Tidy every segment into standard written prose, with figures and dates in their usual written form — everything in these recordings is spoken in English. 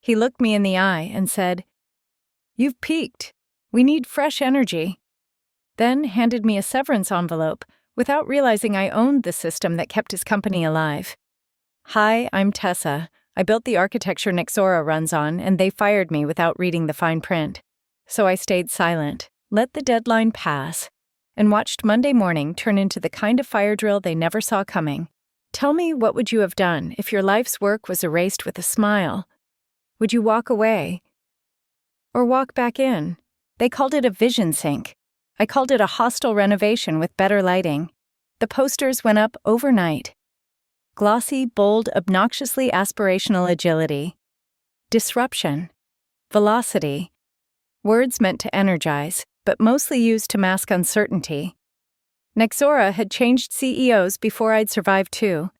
He looked me in the eye and said, "You've peaked. We need fresh energy." Then handed me a severance envelope without realizing I owned the system that kept his company alive. "Hi, I'm Tessa. I built the architecture Nexora runs on, and they fired me without reading the fine print. So I stayed silent, let the deadline pass, and watched Monday morning turn into the kind of fire drill they never saw coming. Tell me, what would you have done if your life's work was erased with a smile? Would you walk away? Or walk back in? They called it a vision sink. I called it a hostel renovation with better lighting. The posters went up overnight. Glossy, bold, obnoxiously aspirational agility. Disruption. Velocity. Words meant to energize, but mostly used to mask uncertainty. Nexora had changed CEOs before I'd survived too.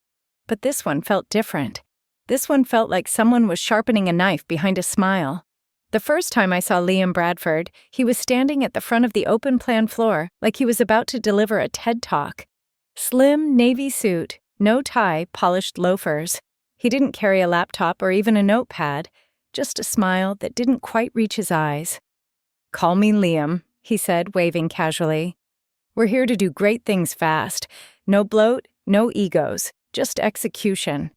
But this one felt different. This one felt like someone was sharpening a knife behind a smile. The first time I saw Liam Bradford, he was standing at the front of the open-plan floor like he was about to deliver a TED Talk. Slim, navy suit, no tie, polished loafers. He didn't carry a laptop or even a notepad, just a smile that didn't quite reach his eyes. "Call me Liam," he said, waving casually. "We're here to do great things fast. No bloat, no egos, just execution."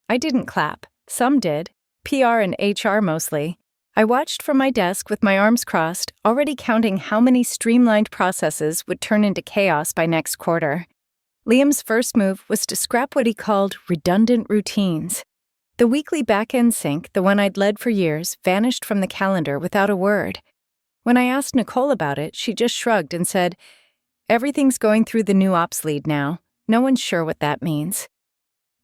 I didn't clap. Some did. PR and HR mostly. I watched from my desk with my arms crossed, already counting how many streamlined processes would turn into chaos by next quarter. Liam's first move was to scrap what he called redundant routines. The weekly back-end sync, the one I'd led for years, vanished from the calendar without a word. When I asked Nicole about it, she just shrugged and said, "Everything's going through the new ops lead now. No one's sure what that means."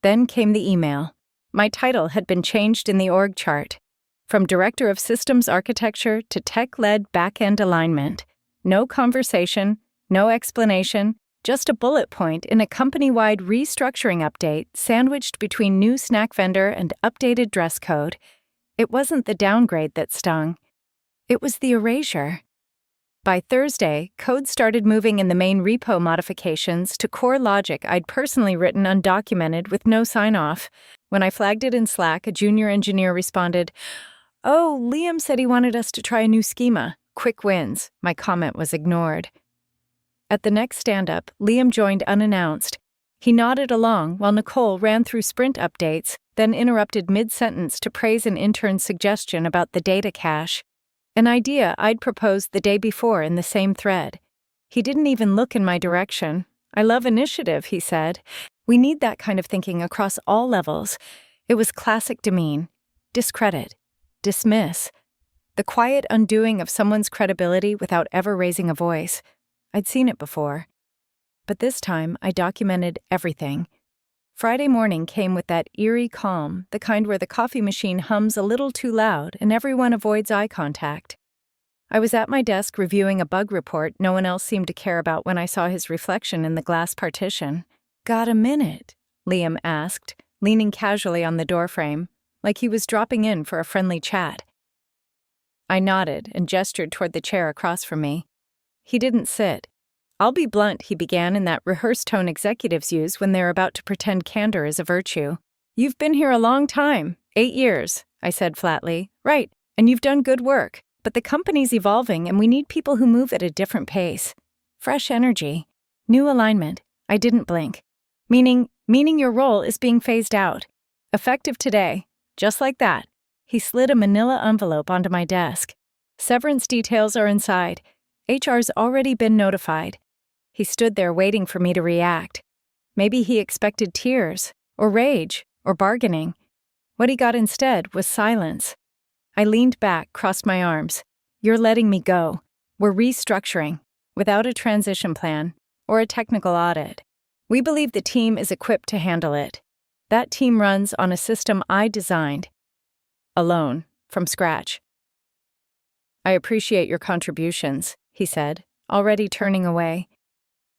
Then came the email. My title had been changed in the org chart. From Director of Systems Architecture to Tech-Led Back-End Alignment. No conversation, no explanation, just a bullet point in a company-wide restructuring update sandwiched between new snack vendor and updated dress code. It wasn't the downgrade that stung. It was the erasure. By Thursday, code started moving in the main repo modifications to core logic I'd personally written undocumented with no sign-off. When I flagged it in Slack, a junior engineer responded, "Oh, Liam said he wanted us to try a new schema. Quick wins." My comment was ignored. At the next stand-up, Liam joined unannounced. He nodded along while Nicole ran through sprint updates, then interrupted mid-sentence to praise an intern's suggestion about the data cache. An idea I'd proposed the day before in the same thread. He didn't even look in my direction. "I love initiative," he said. "We need that kind of thinking across all levels." It was classic demean. Discredit. Dismiss. The quiet undoing of someone's credibility without ever raising a voice. I'd seen it before. But this time, I documented everything. Friday morning came with that eerie calm, the kind where the coffee machine hums a little too loud and everyone avoids eye contact. I was at my desk reviewing a bug report no one else seemed to care about when I saw his reflection in the glass partition. "Got a minute?" Liam asked, leaning casually on the doorframe, like he was dropping in for a friendly chat. I nodded and gestured toward the chair across from me. He didn't sit. "I'll be blunt," he began in that rehearsed tone executives use when they're about to pretend candor is a virtue. "You've been here a long time, 8 years, I said flatly. "Right, and you've done good work, but the company's evolving and we need people who move at a different pace. Fresh energy. New alignment." I didn't blink. Meaning your role is being phased out. Effective today. Just like that. He slid a manila envelope onto my desk. "Severance details are inside. HR's already been notified." He stood there waiting for me to react. Maybe he expected tears, or rage, or bargaining. What he got instead was silence. I leaned back, crossed my arms. "You're letting me go. We're restructuring, without a transition plan, or a technical audit. We believe the team is equipped to handle it. That team runs on a system I designed. Alone, from scratch." "I appreciate your contributions," he said, already turning away.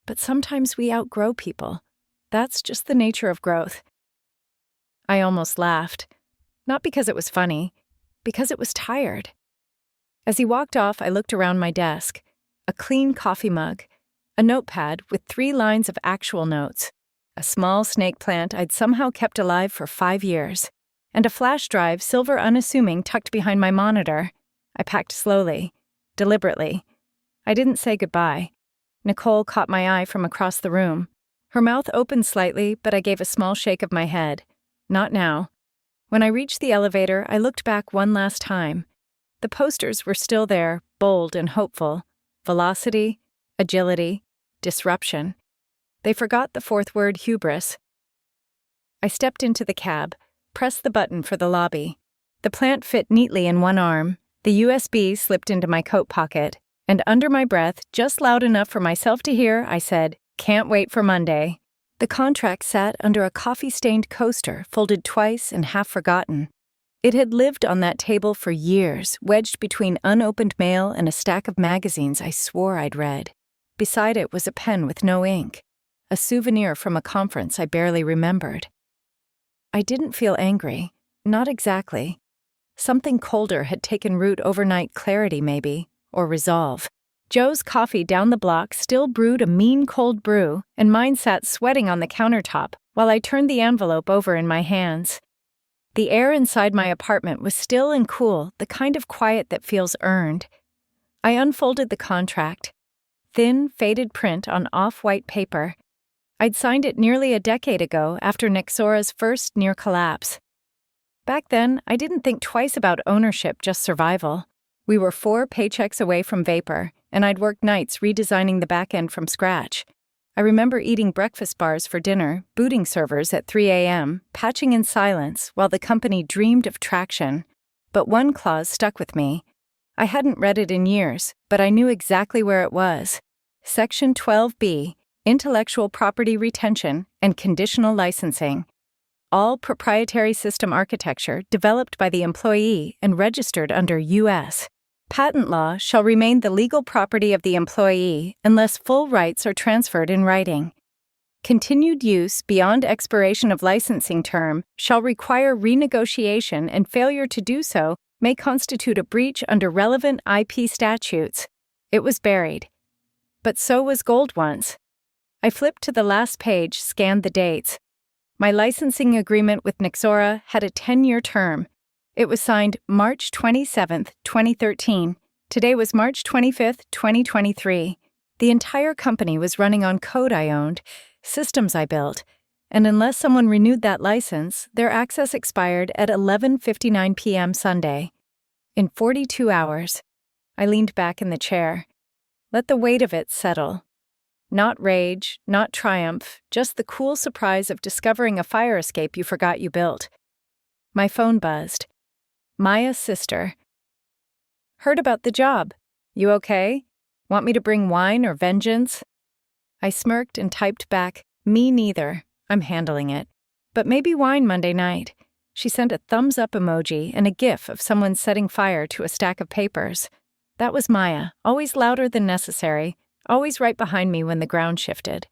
"But sometimes we outgrow people. That's just the nature of growth." I almost laughed. Not because it was funny, because it was tired. As he walked off, I looked around my desk. A clean coffee mug, a notepad with 3 lines of actual notes, a small snake plant I'd somehow kept alive for 5 years, and a flash drive, silver unassuming, tucked behind my monitor. I packed slowly, deliberately. I didn't say goodbye. Nicole caught my eye from across the room. Her mouth opened slightly, but I gave a small shake of my head. Not now. When I reached the elevator, I looked back one last time. The posters were still there, bold and hopeful. Velocity, agility, disruption. They forgot the fourth word, hubris. I stepped into the cab, pressed the button for the lobby. The plant fit neatly in one arm, the USB slipped into my coat pocket, and under my breath, just loud enough for myself to hear, I said, "Can't wait for Monday." The contract sat under a coffee-stained coaster, folded twice and half forgotten. It had lived on that table for years, wedged between unopened mail and a stack of magazines I swore I'd read. Beside it was a pen with no ink, a souvenir from a conference I barely remembered. I didn't feel angry, not exactly. Something colder had taken root overnight, clarity maybe, or resolve. Joe's coffee down the block still brewed a mean cold brew, and mine sat sweating on the countertop while I turned the envelope over in my hands. The air inside my apartment was still and cool, the kind of quiet that feels earned. I unfolded the contract. Thin, faded print on off-white paper. I'd signed it nearly a decade ago after Nexora's first near collapse. Back then, I didn't think twice about ownership, just survival. We were 4 paychecks away from vapor, and I'd worked nights redesigning the back end from scratch. I remember eating breakfast bars for dinner, booting servers at 3 a.m., patching in silence while the company dreamed of traction. But one clause stuck with me. I hadn't read it in years, but I knew exactly where it was. Section 12B, Intellectual Property Retention and Conditional Licensing. All proprietary system architecture developed by the employee and registered under U.S. patent law shall remain the legal property of the employee unless full rights are transferred in writing. Continued use beyond expiration of licensing term shall require renegotiation, and failure to do so may constitute a breach under relevant IP statutes. It was buried. But so was gold once. I flipped to the last page, scanned the dates. My licensing agreement with Nexora had a 10-year term. It was signed March 27, 2013. Today was March 25, 2023. The entire company was running on code I owned, systems I built, and unless someone renewed that license, their access expired at 11:59 p.m. Sunday. In 42 hours, I leaned back in the chair. Let the weight of it settle. Not rage, not triumph, just the cool surprise of discovering a fire escape you forgot you built. My phone buzzed. Maya's sister. Heard about the job. You okay? Want me to bring wine or vengeance? I smirked and typed back, me neither. I'm handling it. But maybe wine Monday night. She sent a thumbs-up emoji and a gif of someone setting fire to a stack of papers. That was Maya, always louder than necessary, always right behind me when the ground shifted.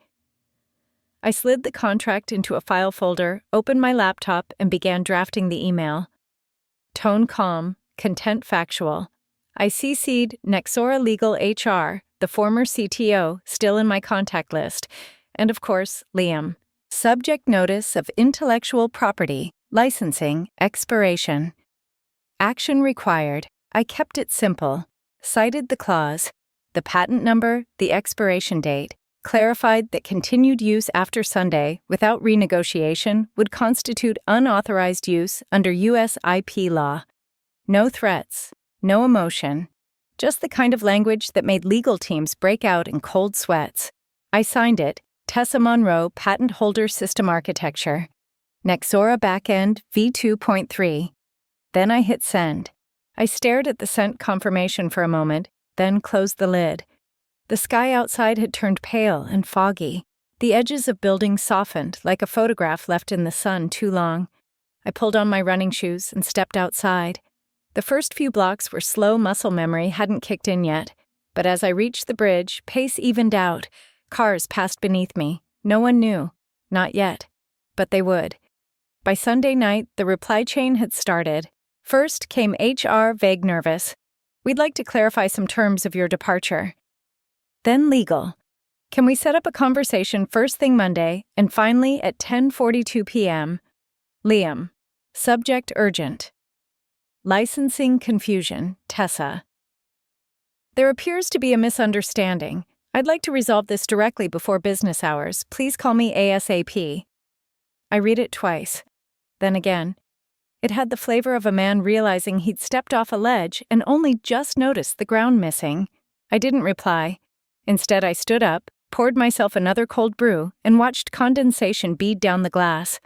I slid the contract into a file folder, opened my laptop, and began drafting the email. Tone calm, content factual. I CC'd Nexora Legal HR, the former CTO, still in my contact list, and of course, Liam. Subject notice of intellectual property, licensing, expiration. Action required. I kept it simple. Cited the clause, the patent number, the expiration date, clarified that continued use after Sunday without renegotiation would constitute unauthorized use under U.S. IP law. No threats, no emotion, just the kind of language that made legal teams break out in cold sweats. I signed it, Tessa Monroe, Patent Holder System Architecture. Nexora Backend v2.3. Then I hit send. I stared at the sent confirmation for a moment, then closed the lid. The sky outside had turned pale and foggy. The edges of buildings softened like a photograph left in the sun too long. I pulled on my running shoes and stepped outside. The first few blocks where slow muscle memory hadn't kicked in yet, but as I reached the bridge, pace evened out. Cars passed beneath me. No one knew. Not yet. But they would. By Sunday night, the reply chain had started. First came HR, vague nervous. We'd like to clarify some terms of your departure. Then legal. Can we set up a conversation first thing Monday, and finally at 10:42 p.m.? Liam. Subject urgent. Licensing confusion, Tessa. There appears to be a misunderstanding. I'd like to resolve this directly before business hours. Please call me ASAP. I read it twice. Then again. It had the flavor of a man realizing he'd stepped off a ledge and only just noticed the ground missing. I didn't reply. Instead, I stood up, poured myself another cold brew, and watched condensation bead down the glass.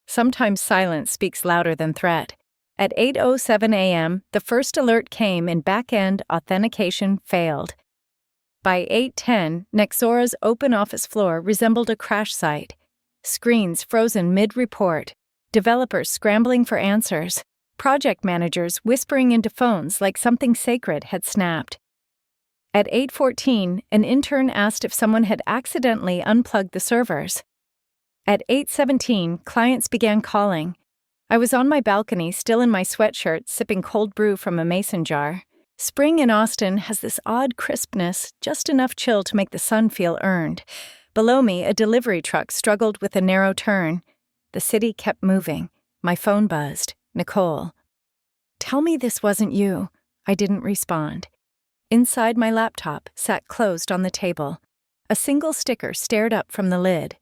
Sometimes silence speaks louder than threat. At 8:07 a.m., the first alert came and back-end authentication failed. By 8:10, Nexora's open office floor resembled a crash site. Screens frozen mid-report, developers scrambling for answers, project managers whispering into phones like something sacred had snapped. At 8:14, an intern asked if someone had accidentally unplugged the servers. At 8:17, clients began calling. I was on my balcony, still in my sweatshirt, sipping cold brew from a mason jar. Spring in Austin has this odd crispness, just enough chill to make the sun feel earned. Below me, a delivery truck struggled with a narrow turn. The city kept moving. My phone buzzed. Nicole. Tell me this wasn't you. I didn't respond. Inside my laptop sat closed on the table. A single sticker stared up from the lid.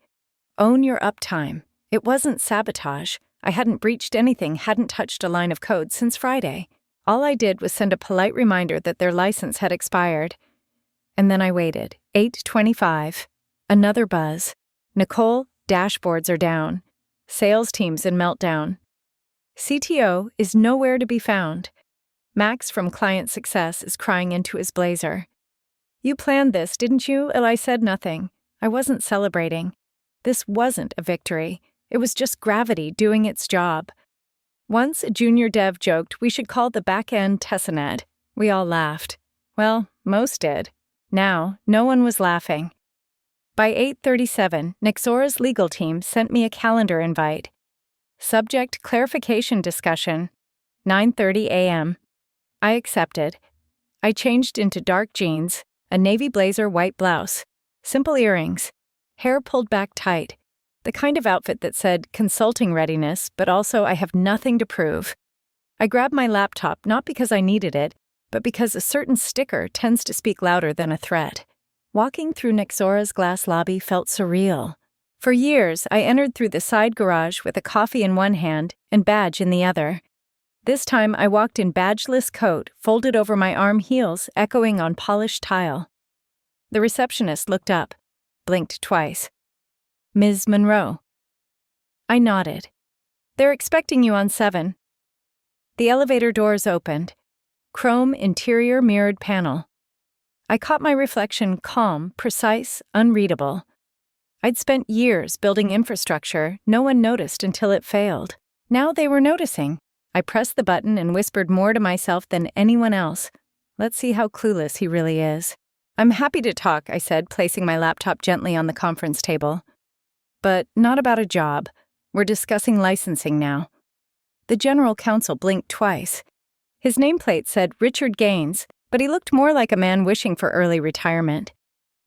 Own your uptime. It wasn't sabotage. I hadn't breached anything, hadn't touched a line of code since Friday. All I did was send a polite reminder that their license had expired. And then I waited. 8:25. Another buzz. Nicole, dashboards are down. Sales team's in meltdown. CTO is nowhere to be found. Max from Client Success is crying into his blazer. You planned this, didn't you? I said nothing. I wasn't celebrating. This wasn't a victory. It was just gravity doing its job. Once a junior dev joked we should call the back-end Tessanet. We all laughed. Well, most did. Now, no one was laughing. By 8:37, Nexora's legal team sent me a calendar invite. Subject clarification discussion. 9:30 a.m. I accepted. I changed into dark jeans, a navy blazer white blouse, simple earrings, hair pulled back tight, the kind of outfit that said consulting readiness, but also I have nothing to prove. I grabbed my laptop not because I needed it, but because a certain sticker tends to speak louder than a threat. Walking through Nexora's glass lobby felt surreal. For years, I entered through the side garage with a coffee in one hand and badge in the other. This time, I walked in badgeless coat, folded over my arm heels, echoing on polished tile. The receptionist looked up, blinked twice. Ms. Monroe. I nodded. They're expecting you on 7. The elevator doors opened. Chrome interior mirrored panel. I caught my reflection calm, precise, unreadable. I'd spent years building infrastructure no one noticed until it failed. Now they were noticing. I pressed the button and whispered more to myself than anyone else. Let's see how clueless he really is. I'm happy to talk, I said, placing my laptop gently on the conference table. But not about a job. We're discussing licensing now. The general counsel blinked twice. His nameplate said Richard Gaines, but he looked more like a man wishing for early retirement.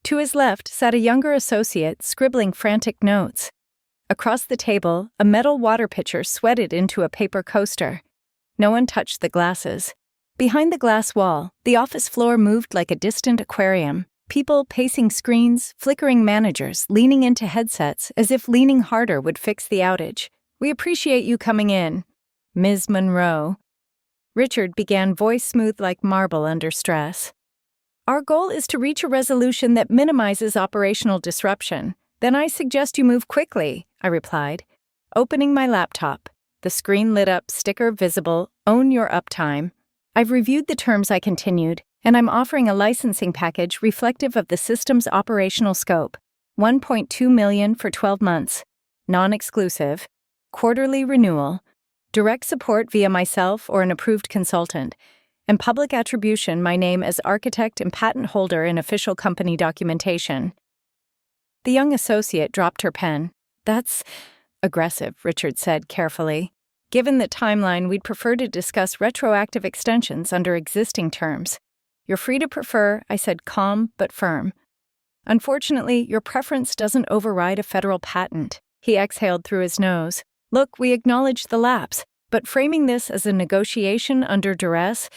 To his left sat a younger associate scribbling frantic notes. Across the table, a metal water pitcher sweated into a paper coaster. No one touched the glasses. Behind the glass wall, the office floor moved like a distant aquarium. People pacing screens, flickering managers, leaning into headsets as if leaning harder would fix the outage. We appreciate you coming in. Ms. Monroe. Richard began, voice smooth like marble under stress. Our goal is to reach a resolution that minimizes operational disruption. Then I suggest you move quickly, I replied. Opening my laptop. The screen lit up, sticker visible, own your uptime. I've reviewed the terms, I continued, and I'm offering a licensing package reflective of the system's operational scope. $1.2 million for 12 months. Non-exclusive. Quarterly renewal. Direct support via myself or an approved consultant. And public attribution my name as architect and patent holder in official company documentation. The young associate dropped her pen. That's aggressive, Richard said carefully. Given the timeline, we'd prefer to discuss retroactive extensions under existing terms. You're free to prefer, I said, calm but firm. Unfortunately, your preference doesn't override a federal patent. He exhaled through his nose. Look, we acknowledge the lapse, but framing this as a negotiation under duress,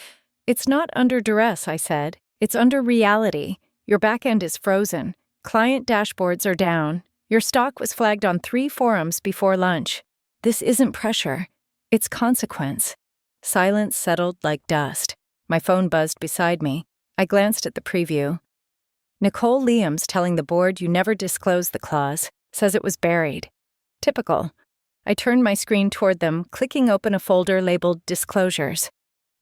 it's not under duress, I said. It's under reality. Your backend is frozen. Client dashboards are down. Your stock was flagged on 3 forums before lunch. This isn't pressure. It's consequence. Silence settled like dust. My phone buzzed beside me. I glanced at the preview. Nicole Liam's telling the board you never disclosed the clause, says it was buried. Typical. I turned my screen toward them, clicking open a folder labeled Disclosures.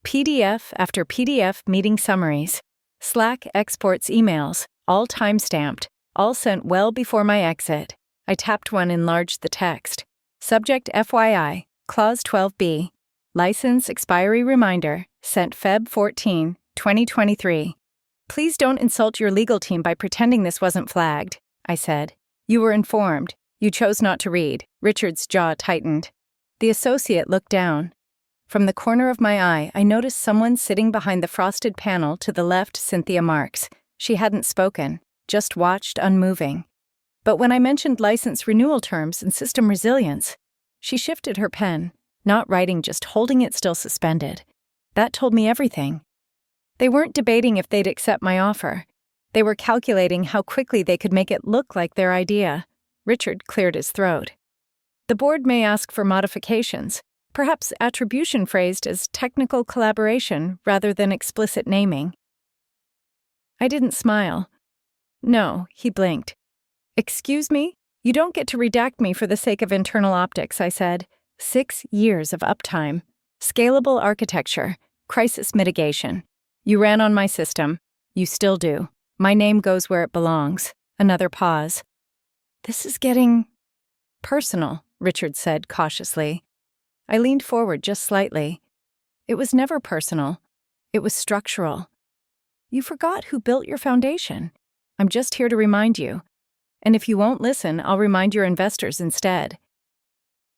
PDF after PDF meeting summaries. Slack exports emails, all time-stamped, all sent well before my exit. I tapped one, enlarged the text. Subject FYI, Clause 12B. License expiry reminder, sent Feb 14, 2023. Please don't insult your legal team by pretending this wasn't flagged, I said. You were informed. You chose not to read. Richard's jaw tightened. The associate looked down. From the corner of my eye, I noticed someone sitting behind the frosted panel to the left. Cynthia Marks. She hadn't spoken, just watched unmoving. But when I mentioned license renewal terms and system resilience, she shifted her pen, not writing, just holding it still suspended. That told me everything. They weren't debating if they'd accept my offer. They were calculating how quickly they could make it look like their idea. Richard cleared his throat. The board may ask for modifications, perhaps attribution phrased as technical collaboration rather than explicit naming. I didn't smile. No, he blinked. Excuse me? You don't get to redact me for the sake of internal optics, I said. 6 years of uptime. Scalable architecture. Crisis mitigation. You ran on my system. You still do. My name goes where it belongs. Another pause. This is getting personal, Richard said cautiously. I leaned forward just slightly. It was never personal. It was structural. You forgot who built your foundation. I'm just here to remind you. And if you won't listen, I'll remind your investors instead.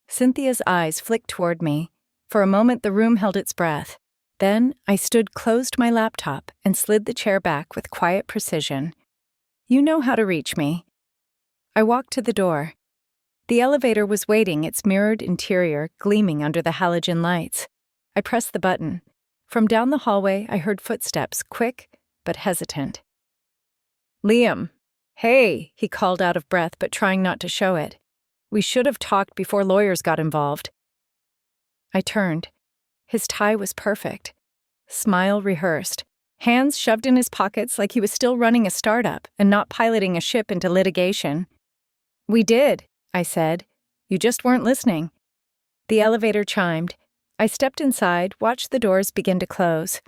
Cynthia's eyes flicked toward me. For a moment, the room held its breath. Then I closed my laptop, and slid the chair back with quiet precision. You know how to reach me. I walked to the door. The elevator was waiting, its mirrored interior gleaming under the halogen lights. I pressed the button. From down the hallway, I heard footsteps, quick but hesitant. Liam. Hey, he called out of breath but trying not to show it. We should have talked before lawyers got involved. I turned. His tie was perfect. Smile rehearsed. Hands shoved in his pockets like he was still running a startup and not piloting a ship into litigation. We did, I said. You just weren't listening. The elevator chimed. I stepped inside, watched the doors begin to close.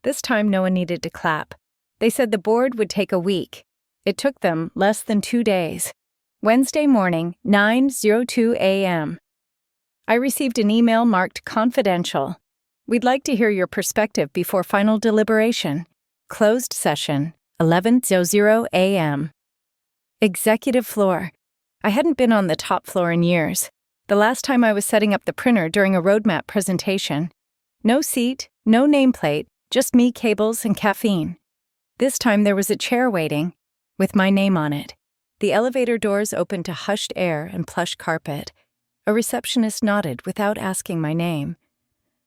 This time no one needed to clap. They said the board would take a week. It took them less than 2 days. Wednesday morning, 9:02 a.m. I received an email marked confidential. We'd like to hear your perspective before final deliberation. Closed session, 11:00 a.m. Executive floor. I hadn't been on the top floor in years. The last time I was setting up the printer during a roadmap presentation. No seat, no nameplate, just me, cables, and caffeine. This time there was a chair waiting, with my name on it. The elevator doors opened to hushed air and plush carpet. A receptionist nodded without asking my name.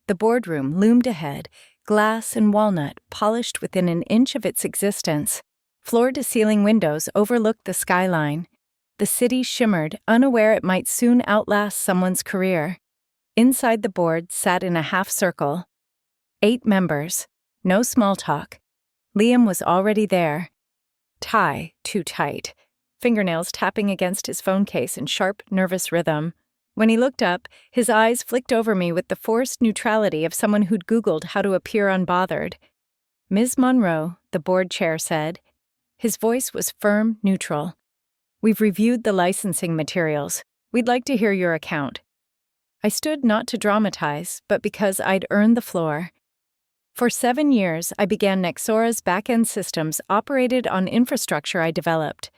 The boardroom loomed ahead, glass and walnut polished within an inch of its existence. Floor-to-ceiling windows overlooked the skyline. The city shimmered, unaware it might soon outlast someone's career. Inside the board sat in a half circle. 8 members. No small talk. Liam was already there. Tie too tight. Fingernails tapping against his phone case in sharp, nervous rhythm. When he looked up, his eyes flicked over me with the forced neutrality of someone who'd Googled how to appear unbothered. Ms. Monroe, the board chair said. His voice was firm, neutral. We've reviewed the licensing materials. We'd like to hear your account. I stood not to dramatize, but because I'd earned the floor. For 7 years, I began Nexora's back-end systems operated on infrastructure I developed.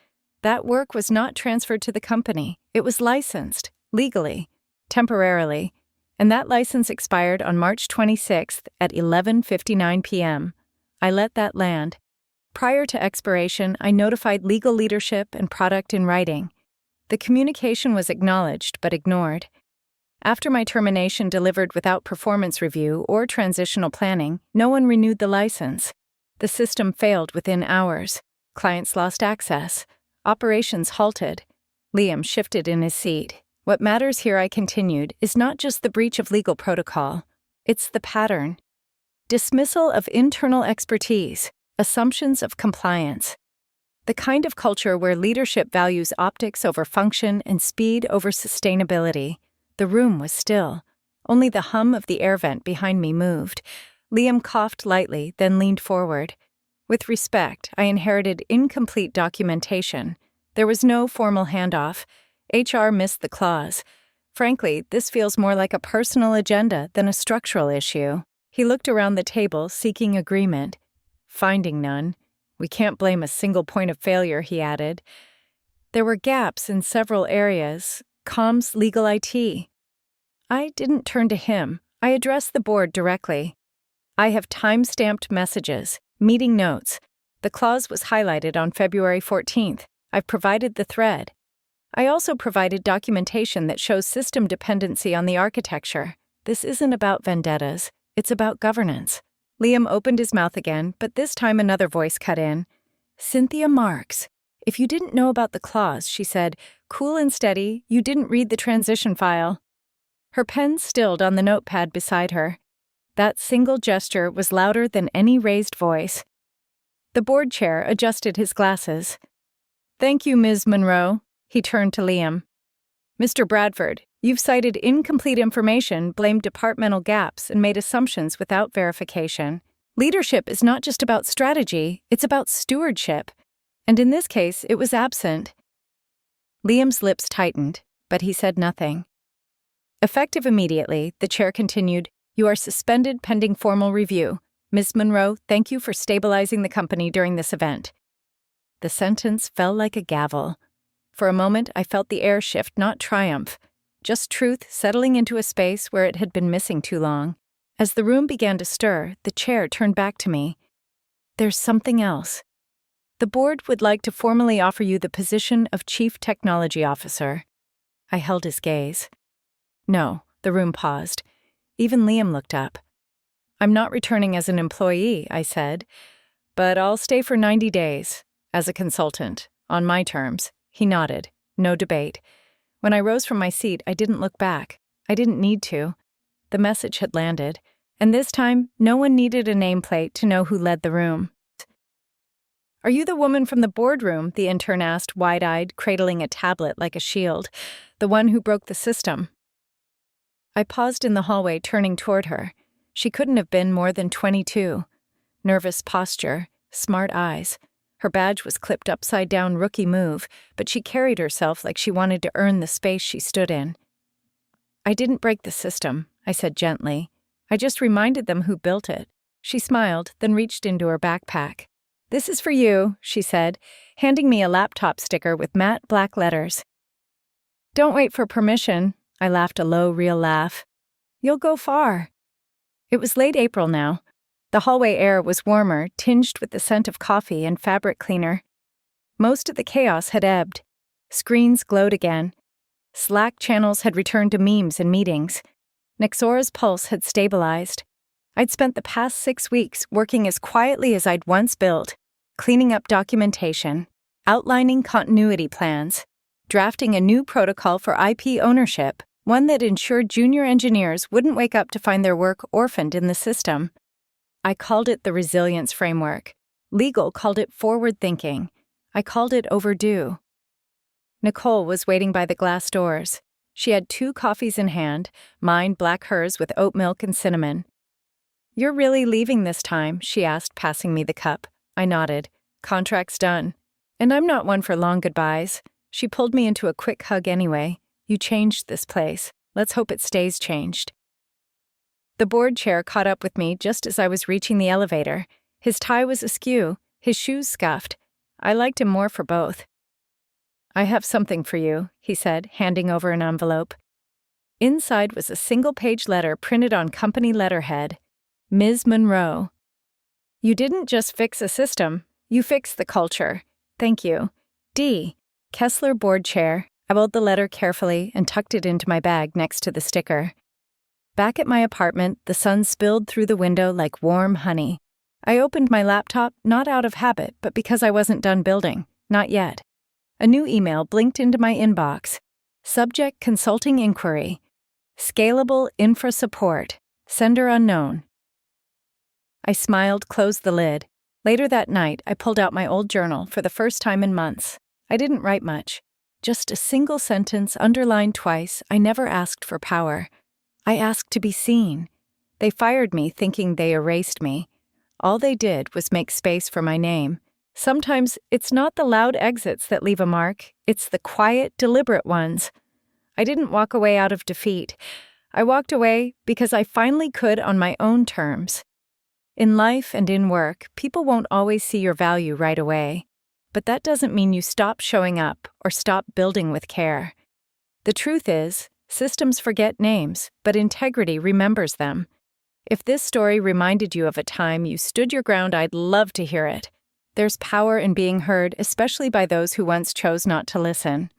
That work was not transferred to the company. It was licensed, legally, temporarily, and that license expired on March 26th at 11:59 p.m. I let that land. Prior to expiration, I notified legal leadership and product in writing. The communication was acknowledged but ignored. After my termination delivered without performance review or transitional planning, no one renewed the license. The system failed within hours. Clients lost access. Operations halted. Liam shifted in his seat. What matters here, I continued, is not just the breach of legal protocol. It's the pattern. Dismissal of internal expertise. Assumptions of compliance. The kind of culture where leadership values optics over function and speed over sustainability. The room was still. Only the hum of the air vent behind me moved. Liam coughed lightly, then leaned forward. With respect, I inherited incomplete documentation. There was no formal handoff. HR missed the clause. Frankly, this feels more like a personal agenda than a structural issue. He looked around the table, seeking agreement. Finding none. We can't blame a single point of failure, he added. There were gaps in several areas. Comms, legal, IT. I didn't turn to him. I addressed the board directly. I have time-stamped messages, meeting notes. The clause was highlighted on February 14th. I've provided the thread. I also provided documentation that shows system dependency on the architecture. This isn't about vendettas. It's about governance. Liam opened his mouth again, but this time another voice cut in. Cynthia Marks. If you didn't know about the clause, she said, cool and steady, you didn't read the transition file. Her pen stilled on the notepad beside her. That single gesture was louder than any raised voice. The board chair adjusted his glasses. Thank you, Ms. Monroe. He turned to Liam. Mr. Bradford, you've cited incomplete information, blamed departmental gaps, and made assumptions without verification. Leadership is not just about strategy, it's about stewardship. And in this case, it was absent. Liam's lips tightened, but he said nothing. Effective immediately, the chair continued, you are suspended pending formal review. Ms. Monroe, thank you for stabilizing the company during this event. The sentence fell like a gavel. For a moment, I felt the air shift, not triumph, just truth settling into a space where it had been missing too long. As the room began to stir, the chair turned back to me. There's something else. The board would like to formally offer you the position of Chief Technology Officer. I held his gaze. No, the room paused. Even Liam looked up. I'm not returning as an employee, I said, but I'll stay for 90 days, as a consultant, on my terms. He nodded. No debate. When I rose from my seat, I didn't look back. I didn't need to. The message had landed, and this time, no one needed a nameplate to know who led the room. Are you the woman from the boardroom? The intern asked, wide-eyed, cradling a tablet like a shield. The one who broke the system. I paused in the hallway, turning toward her. She couldn't have been more than 22. Nervous posture, smart eyes. Her badge was clipped upside down, rookie move, but she carried herself like she wanted to earn the space she stood in. I didn't break the system, I said gently. I just reminded them who built it. She smiled, then reached into her backpack. This is for you, she said, handing me a laptop sticker with matte black letters. Don't wait for permission, I laughed a low, real laugh. You'll go far. It was late April now. The hallway air was warmer, tinged with the scent of coffee and fabric cleaner. Most of the chaos had ebbed. Screens glowed again. Slack channels had returned to memes and meetings. Nexora's pulse had stabilized. I'd spent the past 6 weeks working as quietly as I'd once built, cleaning up documentation, outlining continuity plans, drafting a new protocol for IP ownership, one that ensured junior engineers wouldn't wake up to find their work orphaned in the system. I called it the resilience framework. Legal called it forward thinking. I called it overdue. Nicole was waiting by the glass doors. She had 2 coffees in hand, mine black, hers with oat milk and cinnamon. You're really leaving this time, she asked, passing me the cup. I nodded. Contract's done. And I'm not one for long goodbyes. She pulled me into a quick hug anyway. You changed this place. Let's hope it stays changed. The board chair caught up with me just as I was reaching the elevator. His tie was askew, his shoes scuffed. I liked him more for both. I have something for you, he said, handing over an envelope. Inside was a single-page letter printed on company letterhead. Ms. Monroe. You didn't just fix a system, you fixed the culture. Thank you. D. Kessler Board Chair, I rolled the letter carefully and tucked it into my bag next to the sticker. Back at my apartment, the sun spilled through the window like warm honey. I opened my laptop, not out of habit, but because I wasn't done building. Not yet. A new email blinked into my inbox. Subject: Consulting Inquiry. Scalable Infra Support. Sender unknown. I smiled, closed the lid. Later that night, I pulled out my old journal for the first time in months. I didn't write much. Just a single sentence underlined twice. I never asked for power. I asked to be seen. They fired me thinking they erased me. All they did was make space for my name. Sometimes it's not the loud exits that leave a mark, it's the quiet, deliberate ones. I didn't walk away out of defeat. I walked away because I finally could on my own terms. In life and in work, people won't always see your value right away. But that doesn't mean you stop showing up or stop building with care. The truth is, systems forget names, but integrity remembers them. If this story reminded you of a time you stood your ground, I'd love to hear it. There's power in being heard, especially by those who once chose not to listen.